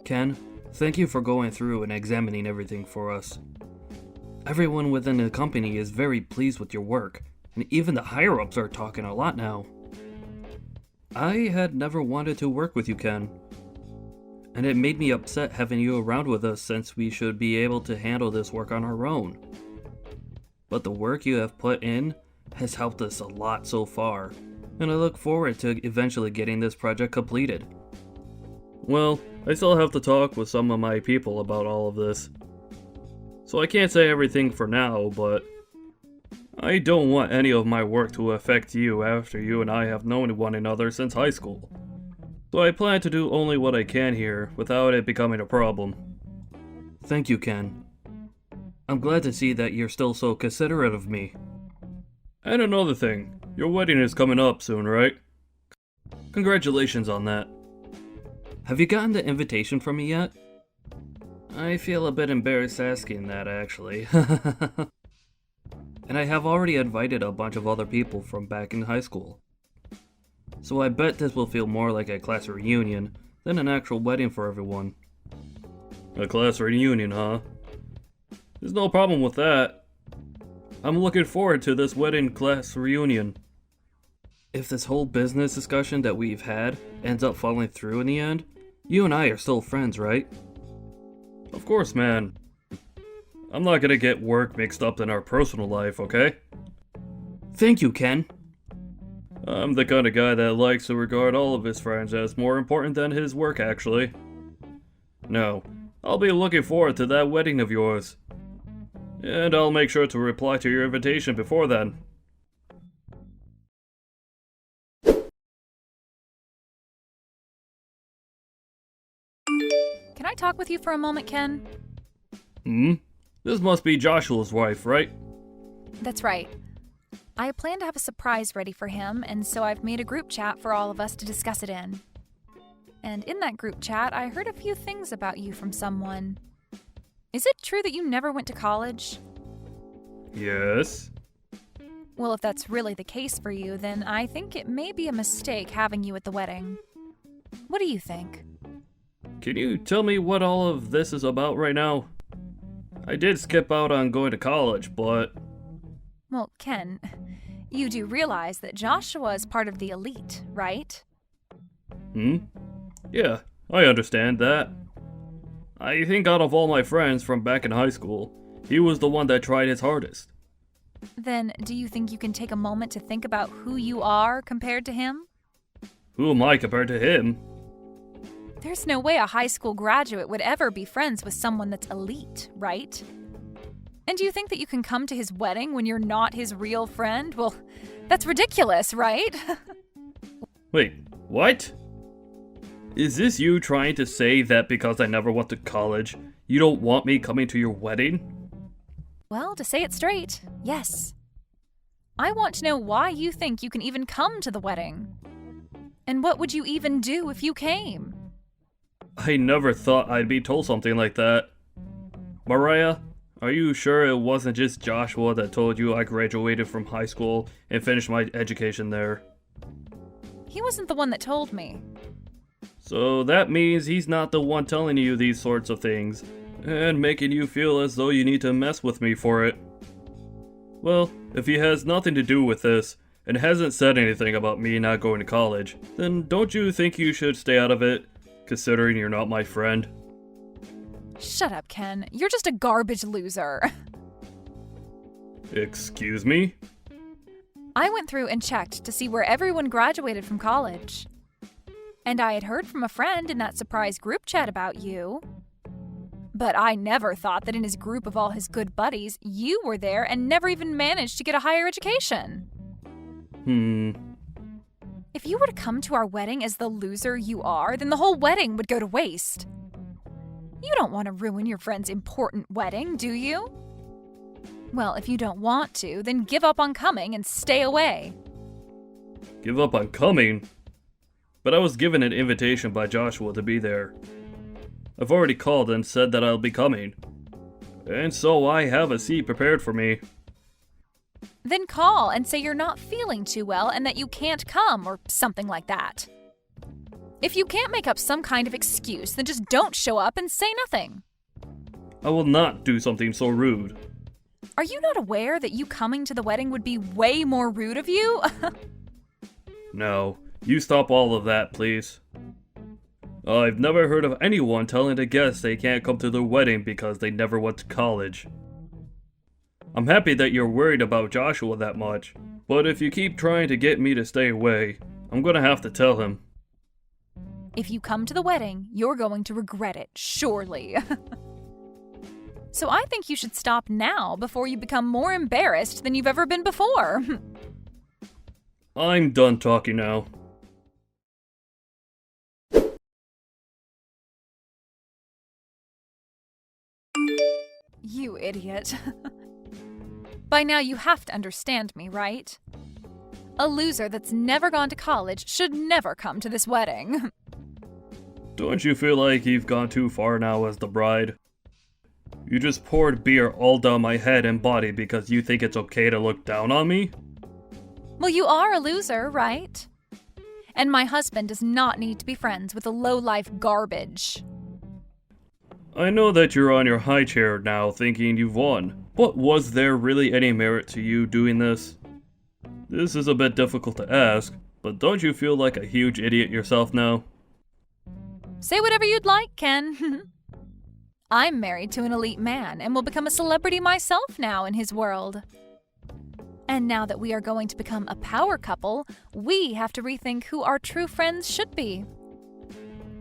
Ken, thank you for going through and examining everything for us. Everyone within the company is very pleased with your work, and even the higher-ups are talking a lot now. I had never wanted to work with you, Ken, and it made me upset having you around with us since we should be able to handle this work on our own. But the work you have put in has helped us a lot so far, and I look forward to eventually getting this project completed. Well, I still have to talk with some of my people about all of this. So I can't say everything for now, but I don't want any of my work to affect you after you and I have known one another since high school. So I plan to do only what I can here without it becoming a problem. Thank you, Ken. I'm glad to see that you're still so considerate of me. And another thing, your wedding is coming up soon, right? Congratulations on that. Have you gotten the invitation from me yet? I feel a bit embarrassed asking that, actually. And I have already invited a bunch of other people from back in high school. So I bet this will feel more like a class reunion than an actual wedding for everyone. A class reunion, huh? There's no problem with that. I'm looking forward to this wedding class reunion. If this whole business discussion that we've had ends up falling through in the end, you and I are still friends, right? Of course, man. I'm not gonna get work mixed up in our personal life, okay? Thank you, Ken. I'm the kind of guy that likes to regard all of his friends as more important than his work, actually. No, I'll be looking forward to that wedding of yours. And I'll make sure to reply to your invitation before then. Can I talk with you for a moment, Ken? This must be Joshua's wife, right? That's right. I plan to have a surprise ready for him, and so I've made a group chat for all of us to discuss it in. And in that group chat, I heard a few things about you from someone. Is it true that you never went to college? Yes. Well, if that's really the case for you, then I think it may be a mistake having you at the wedding. What do you think? Can you tell me what all of this is about right now? I did skip out on going to college, but... Well, Ken, you do realize that Joshua is part of the elite, right? Yeah, I understand that. I think out of all my friends from back in high school, he was the one that tried his hardest. Then, do you think you can take a moment to think about who you are compared to him? Who am I compared to him? There's no way a high school graduate would ever be friends with someone that's elite, right? And do you think that you can come to his wedding when you're not his real friend? Well, that's ridiculous, right? Wait, what? Is this you trying to say that because I never went to college, you don't want me coming to your wedding? Well, to say it straight, yes. I want to know why you think you can even come to the wedding. And what would you even do if you came? I never thought I'd be told something like that. Mariah, are you sure it wasn't just Joshua that told you I graduated from high school and finished my education there? He wasn't the one that told me. So that means he's not the one telling you these sorts of things, and making you feel as though you need to mess with me for it. Well, if he has nothing to do with this, and hasn't said anything about me not going to college, then don't you think you should stay out of it, considering you're not my friend? Shut up, Ken. You're just a garbage loser. Excuse me? I went through and checked to see where everyone graduated from college. And I had heard from a friend in that surprise group chat about you. But I never thought that in his group of all his good buddies, you were there and never even managed to get a higher education. If you were to come to our wedding as the loser you are, then the whole wedding would go to waste. You don't want to ruin your friend's important wedding, do you? Well, if you don't want to, then give up on coming and stay away. Give up on coming? But I was given an invitation by Joshua to be there. I've already called and said that I'll be coming. And so I have a seat prepared for me. Then call and say you're not feeling too well and that you can't come or something like that. If you can't make up some kind of excuse, then just don't show up and say nothing. I will not do something so rude. Are you not aware that you coming to the wedding would be way more rude of you? No, you stop all of that, please. I've never heard of anyone telling a guest they can't come to their wedding because they never went to college. I'm happy that you're worried about Joshua that much, but if you keep trying to get me to stay away, I'm gonna have to tell him. If you come to the wedding, you're going to regret it, surely. So I think you should stop now before you become more embarrassed than you've ever been before. I'm done talking now. You idiot. By now you have to understand me, right? A loser that's never gone to college should never come to this wedding. Don't you feel like you've gone too far now as the bride? You just poured beer all down my head and body because you think it's okay to look down on me? Well, you are a loser, right? And my husband does not need to be friends with a low-life garbage. I know that you're on your high chair now thinking you've won, but was there really any merit to you doing this? This is a bit difficult to ask, but don't you feel like a huge idiot yourself now? Say whatever you'd like, Ken. I'm married to an elite man and will become a celebrity myself now in his world. And now that we are going to become a power couple, we have to rethink who our true friends should be.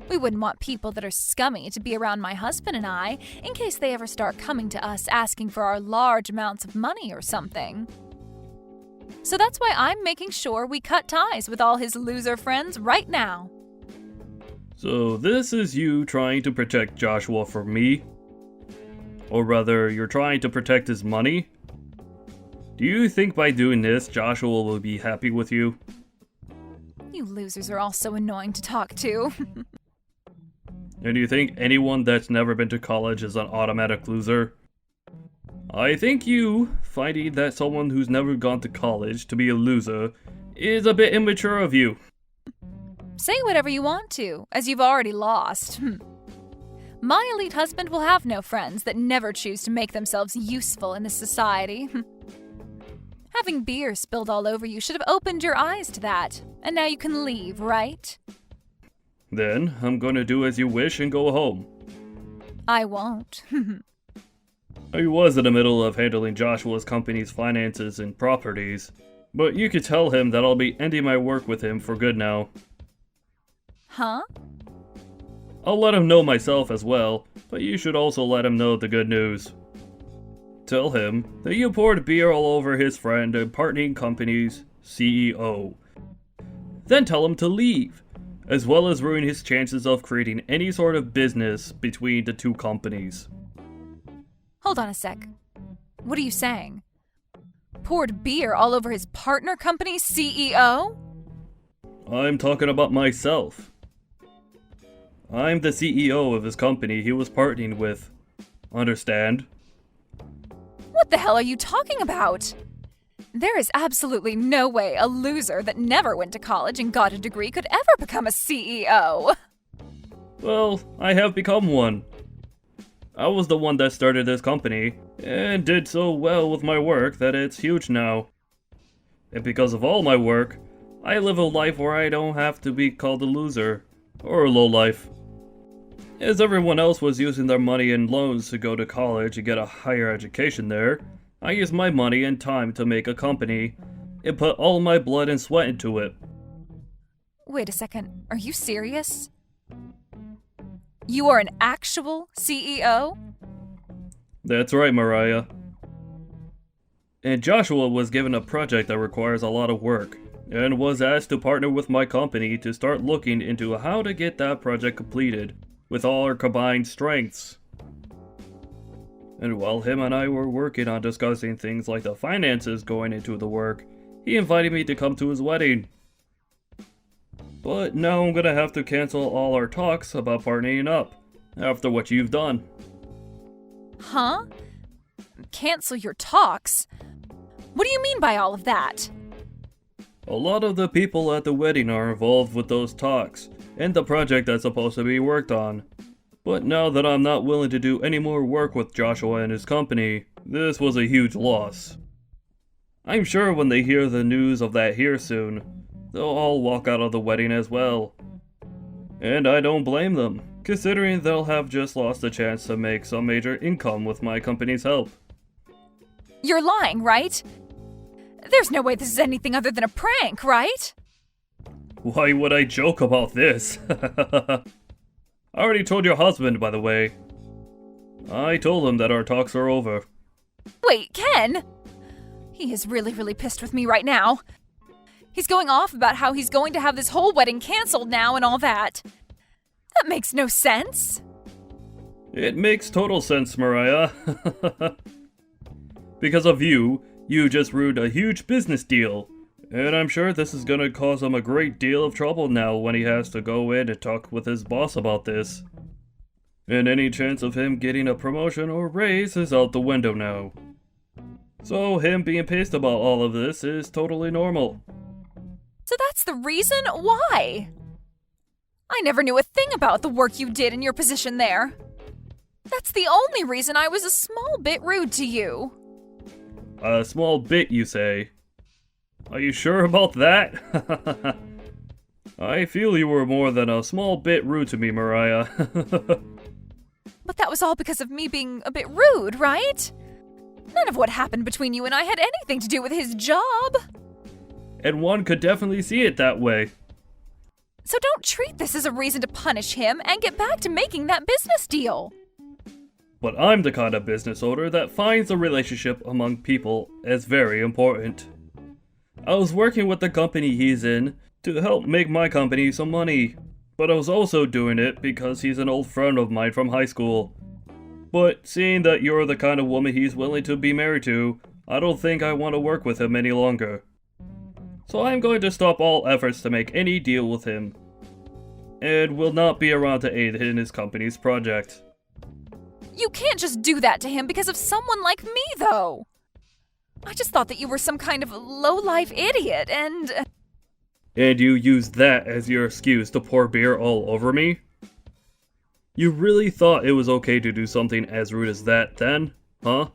We wouldn't want people that are scummy to be around my husband and I in case they ever start coming to us asking for our large amounts of money or something. So that's why I'm making sure we cut ties with all his loser friends right now. So this is you trying to protect Joshua from me? Or rather, you're trying to protect his money? Do you think by doing this, Joshua will be happy with you? You losers are all so annoying to talk to. And do you think anyone that's never been to college is an automatic loser? I think you, finding that someone who's never gone to college to be a loser, is a bit immature of you. Say whatever you want to, as you've already lost. My elite husband will have no friends that never choose to make themselves useful in this society. Having beer spilled all over you should have opened your eyes to that, and now you can leave, right? Then, I'm gonna do as you wish and go home. I won't. I was in the middle of handling Joshua's company's finances and properties, but you could tell him that I'll be ending my work with him for good now. Huh? I'll let him know myself as well, but you should also let him know the good news. Tell him that you poured beer all over his friend and partnering company's CEO. Then tell him to leave, as well as ruin his chances of creating any sort of business between the two companies. Hold on a sec. What are you saying? Poured beer all over his partner company's CEO? I'm talking about myself. I'm the CEO of his company he was partnering with. Understand? What the hell are you talking about? There is absolutely no way a loser that never went to college and got a degree could ever become a CEO. Well, I have become one. I was the one that started this company, and did so well with my work that it's huge now. And because of all my work, I live a life where I don't have to be called a loser, or a lowlife. As everyone else was using their money and loans to go to college and get a higher education there, I used my money and time to make a company, and put all my blood and sweat into it. Wait a second, are you serious? You are an actual CEO? That's right, Mariah. And Joshua was given a project that requires a lot of work, and was asked to partner with my company to start looking into how to get that project completed with all our combined strengths. And while him and I were working on discussing things like the finances going into the work, he invited me to come to his wedding. But now I'm gonna have to cancel all our talks about partnering up, after what you've done. Huh? Cancel your talks? What do you mean by all of that? A lot of the people at the wedding are involved with those talks, and the project that's supposed to be worked on. But now that I'm not willing to do any more work with Joshua and his company, this was a huge loss. I'm sure when they hear the news of that here soon, they'll all walk out of the wedding as well. And I don't blame them, considering they'll have just lost a chance to make some major income with my company's help. You're lying, right? There's no way this is anything other than a prank, right? Why would I joke about this? I already told your husband, by the way. I told him that our talks are over. Wait, Ken? He is really pissed with me right now. He's going off about how he's going to have this whole wedding canceled now and all that. That makes no sense. It makes total sense, Mariah. Because of you just ruined a huge business deal. And I'm sure this is gonna cause him a great deal of trouble now when he has to go in and talk with his boss about this. And any chance of him getting a promotion or raise is out the window now. So him being pissed about all of this is totally normal. So that's the reason? Why? I never knew a thing about the work you did in your position there. That's the only reason I was a small bit rude to you. A small bit, you say? Are you sure about that? I feel you were more than a small bit rude to me, Mariah. But that was all because of me being a bit rude, right? None of what happened between you and I had anything to do with his job. And one could definitely see it that way. So don't treat this as a reason to punish him and get back to making that business deal. But I'm the kind of business owner that finds a relationship among people as very important. I was working with the company he's in to help make my company some money, but I was also doing it because he's an old friend of mine from high school. But seeing that you're the kind of woman he's willing to be married to, I don't think I want to work with him any longer. So I'm going to stop all efforts to make any deal with him, and will not be around to aid in his company's project. You can't just do that to him because of someone like me, though. I just thought that you were some kind of low-life idiot, and... And you used that as your excuse to pour beer all over me? You really thought it was okay to do something as rude as that then, huh?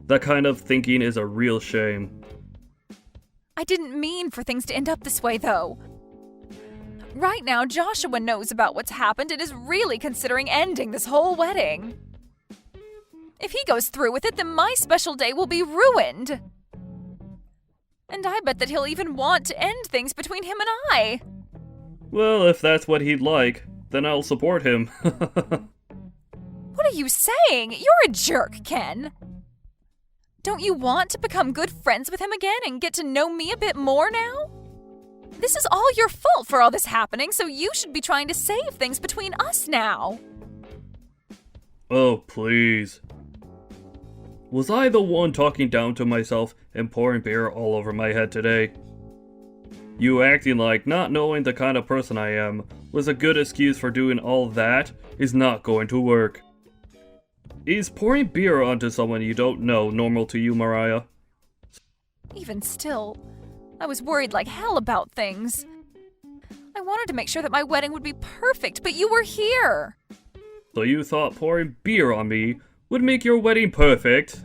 That kind of thinking is a real shame. I didn't mean for things to end up this way, though. Right now, Joshua knows about what's happened and is really considering ending this whole wedding. If he goes through with it, then my special day will be ruined. And I bet that he'll even want to end things between him and I. Well, if that's what he'd like, then I'll support him. What are you saying? You're a jerk, Ken. Don't you want to become good friends with him again and get to know me a bit more now? This is all your fault for all this happening, so you should be trying to save things between us now. Oh, please. Was I the one talking down to myself and pouring beer all over my head today? You acting like not knowing the kind of person I am was a good excuse for doing all that is not going to work. Is pouring beer onto someone you don't know normal to you, Mariah? Even still, I was worried like hell about things. I wanted to make sure that my wedding would be perfect, but you were here. So you thought pouring beer on me would make your wedding perfect?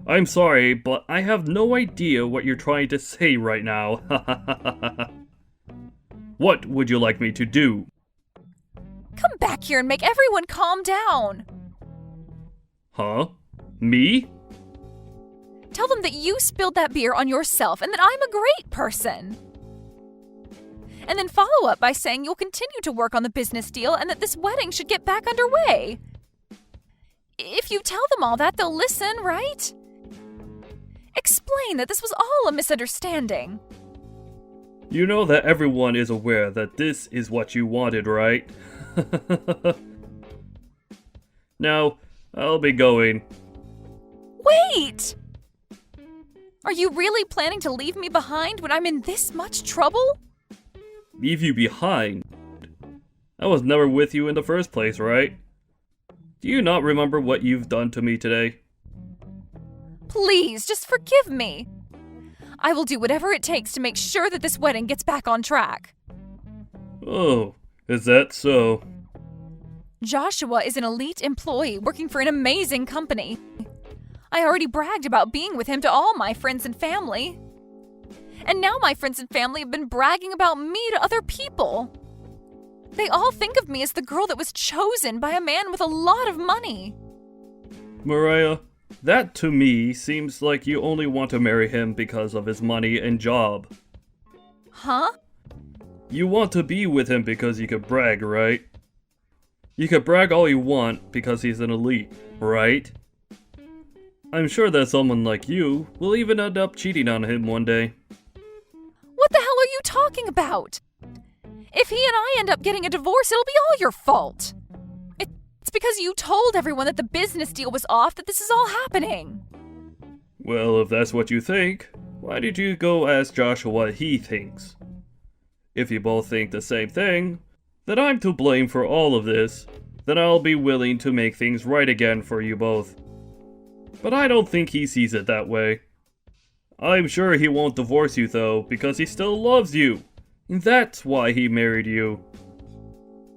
I'm sorry, but I have no idea what you're trying to say right now. What would you like me to do? Come back here and make everyone calm down. Huh? Me? Tell them that you spilled that beer on yourself and that I'm a great person. And then follow up by saying you'll continue to work on the business deal and that this wedding should get back underway. If you tell them all that, they'll listen, right? Explain that this was all a misunderstanding. You know that everyone is aware that this is what you wanted, right? Now, I'll be going. Wait! Are you really planning to leave me behind when I'm in this much trouble? Leave you behind? I was never with you in the first place, right? Do you not remember what you've done to me today? Please, just forgive me. I will do whatever it takes to make sure that this wedding gets back on track. Oh, is that so? Joshua is an elite employee working for an amazing company. I already bragged about being with him to all my friends and family. And now my friends and family have been bragging about me to other people. They all think of me as the girl that was chosen by a man with a lot of money. Mariah, that to me seems like you only want to marry him because of his money and job. Huh? You want to be with him because you could brag, right? You could brag all you want because he's an elite, right? I'm sure that someone like you will even end up cheating on him one day. What the hell are you talking about? If he and I end up getting a divorce, it'll be all your fault. It's because you told everyone that the business deal was off that this is all happening. Well, if that's what you think, why did you go ask Joshua what he thinks? If you both think the same thing, then I'm to blame for all of this, then I'll be willing to make things right again for you both. But I don't think he sees it that way. I'm sure he won't divorce you though, because he still loves you. And that's why he married you.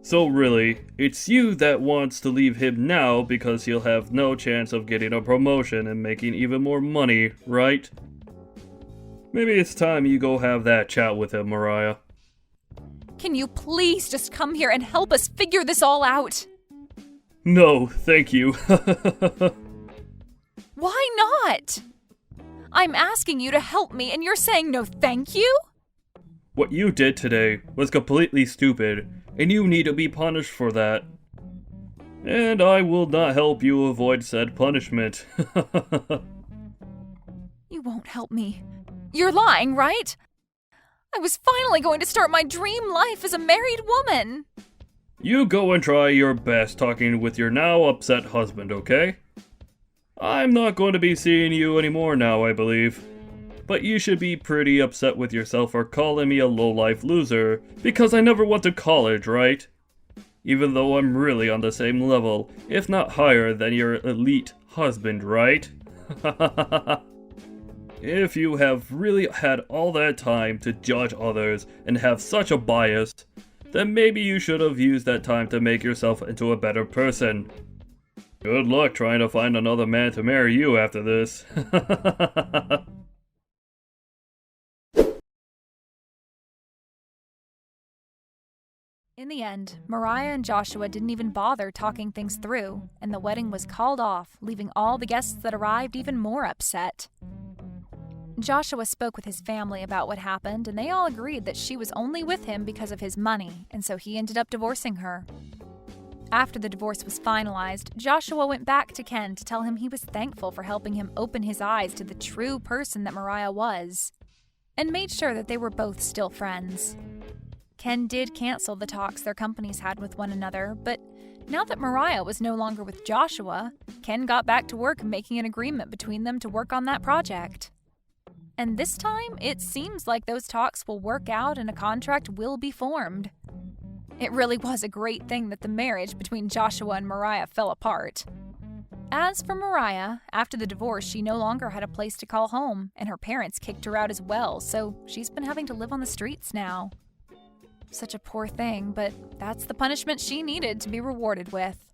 So really, it's you that wants to leave him now because he'll have no chance of getting a promotion and making even more money, right? Maybe it's time you go have that chat with him, Mariah. Can you please just come here and help us figure this all out? No, thank you. Why not? I'm asking you to help me and you're saying no thank you? What you did today was completely stupid, and you need to be punished for that. And I will not help you avoid said punishment. You won't help me. You're lying, right? I was finally going to start my dream life as a married woman. You go and try your best talking with your now upset husband, okay? I'm not going to be seeing you anymore now, I believe. But you should be pretty upset with yourself for calling me a low-life loser, because I never went to college, right? Even though I'm really on the same level, if not higher than your elite husband, right? If you have really had all that time to judge others and have such a bias, then maybe you should have used that time to make yourself into a better person. Good luck trying to find another man to marry you after this. In the end, Mariah and Joshua didn't even bother talking things through, and the wedding was called off, leaving all the guests that arrived even more upset. Joshua spoke with his family about what happened, and they all agreed that she was only with him because of his money, and so he ended up divorcing her. After the divorce was finalized, Joshua went back to Ken to tell him he was thankful for helping him open his eyes to the true person that Mariah was, and made sure that they were both still friends. Ken did cancel the talks their companies had with one another, but now that Mariah was no longer with Joshua, Ken got back to work making an agreement between them to work on that project. And this time, it seems like those talks will work out and a contract will be formed. It really was a great thing that the marriage between Joshua and Mariah fell apart. As for Mariah, after the divorce, she no longer had a place to call home, and her parents kicked her out as well, so she's been having to live on the streets now. Such a poor thing, but that's the punishment she needed to be rewarded with.